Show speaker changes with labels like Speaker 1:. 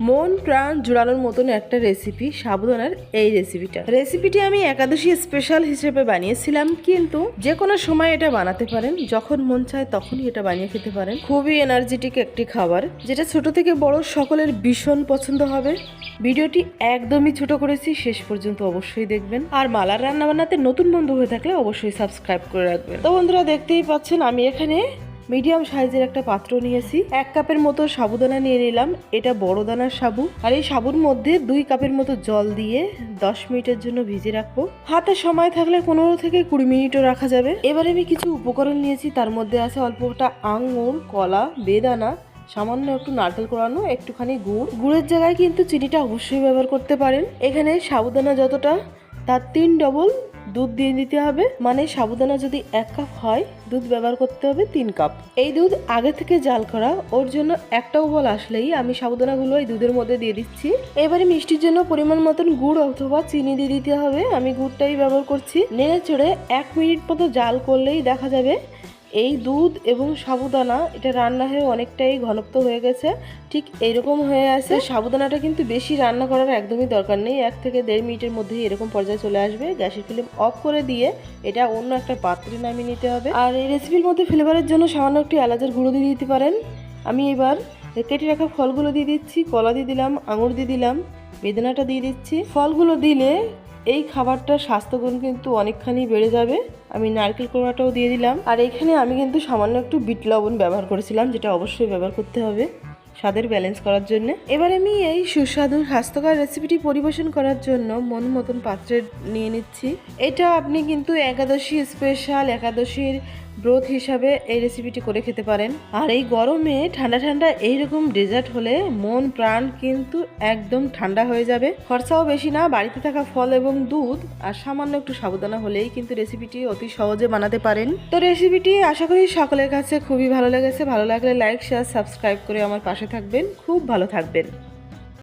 Speaker 1: মন প্রাণ জোড়ানোর মতন একটা রেসিপি সাবুদানার এই রেসিপিটি আমি একাদশী স্পেশাল হিসেবে বানিয়েছিলাম, কিন্তু যে কোনো সময় এটা বানাতে পারেন, যখন মন চায় তখনই এটা বানিয়ে খেতে পারেন। খুবই এনার্জেটিক একটি খাবার, যেটা ছোট থেকে বড় সকলের ভীষণ পছন্দ হবে। ভিডিওটি একদমই ছোট করেছি, শেষ পর্যন্ত অবশ্যই দেখবেন। আর মালার রান্না বান্নাতে নতুন বন্ধু হয়ে থাকলে অবশ্যই সাবস্ক্রাইব করে রাখবেন। তো বন্ধুরা, দেখতেই পাচ্ছেন আমি এখানে মিডিয়াম সাইজের একটা পাত্র নিয়েছি। 1 কাপের মতো সাবুদানা নিয়ে নিলাম। এটা বড় দানার সাবু। আর এই সাবুর মধ্যে 2 কাপের মতো জল দিয়ে 10 মিনিটের জন্য ভিজে রাখবো। হাতে সময় থাকলে 15 থেকে 20 মিনিটও রাখা যাবে। এবারে আমি কিছু উপকরণ নিয়েছি, তার মধ্যে আছে অল্পটা আঙুর, কলা, বেদানা, সামান্য একটু নারকেল কোড়ানো, একটুখানি গুড়ের জায়গায় কিন্তু চিনিটা অবশ্যই ব্যবহার করতে পারেন। এখানে সাবুদানা যতটা তার 3 ডবল দুধ দিয়ে দিতে হবে। মানে সাবুদানা যদি 1 কাপ হয়, দুধ ব্যবহার করতে হবে 3 কাপ। এই দুধ আগে থেকে জাল করা, ওর জন্য একটা উবাল আসলেই আমি সাবুদানাগুলো এই দুধের মধ্যে দিয়ে দিচ্ছি। এবারে মিষ্টির জন্য পরিমাণ মতন গুড় অথবা চিনি দিয়ে দিতে হবে। আমি গুড়টাই ব্যবহার করছি। নেড়ে চেড়ে 1 মিনিট মতো জাল করলেই দেখা যাবে এই দুধ এবং সাবুদানা এটা রান্না হয়ে অনেকটাই ঘনত্ব হয়ে গেছে। ঠিক এইরকম হয়ে আছে। সাবুদানাটা কিন্তু বেশি রান্না করার একদমই দরকার নেই, 1 থেকে 1.5 মিনিটের মধ্যেই এরকম পর্যায়ে চলে আসবে। গ্যাসের ফ্লেম অফ করে দিয়ে এটা অন্য একটা পাত্রে নামিয়ে নিতে হবে। আর এই রেসিপির মধ্যে ফ্লেভারের জন্য সামান্য একটু এলাচের গুঁড়ো দিয়ে দিতে পারেন। আমি এবার কেটে রাখা ফলগুলো দিয়ে দিচ্ছি। কলা দিয়ে দিলাম, আঙুর দিয়ে দিলাম, বেদানাটা দিয়ে দিচ্ছি। ফলগুলো দিলে এই খাবারটার স্বাস্থ্যগুণ কিন্তু অনেকখানি বেড়ে যাবে। আমি নারকেল কোড়াটাও দিয়ে দিলাম। আর এখানে আমি কিন্তু সামান্য একটু বিট লবণ ব্যবহার করেছিলাম, যেটা অবশ্যই ব্যবহার করতে হবে স্বাদের ব্যালেন্স করার জন্য। এবার আমি এই সুস্বাদু স্বাস্থ্যকর রেসিপিটি পরিবেশন করার জন্য মন মতন পাত্রে নিয়ে নিচ্ছি। এটা আপনি কিন্তু একাদশী স্পেশাল, একাদশীর ব্রত হিসাবে এই রেসিপিটি করে খেতে পারেন। আর এই গরমে ঠান্ডা ঠান্ডা এইরকম ডেজার্ট হলে মন প্রাণ কিন্তু একদম ঠান্ডা হয়ে যাবে। খরচাও বেশি না, বাড়িতে থাকা ফল এবং দুধ আর সামান্য একটু সাবুদানা হলেই কিন্তু রেসিপিটি অতি সহজে বানাতে পারেন। তো রেসিপিটি আশা করি সকলের কাছে খুবই ভালো লেগেছে। ভালো লাগলে লাইক, শেয়ার, সাবস্ক্রাইব করে আমার পাশে থাকবেন। খুব ভালো থাকবেন।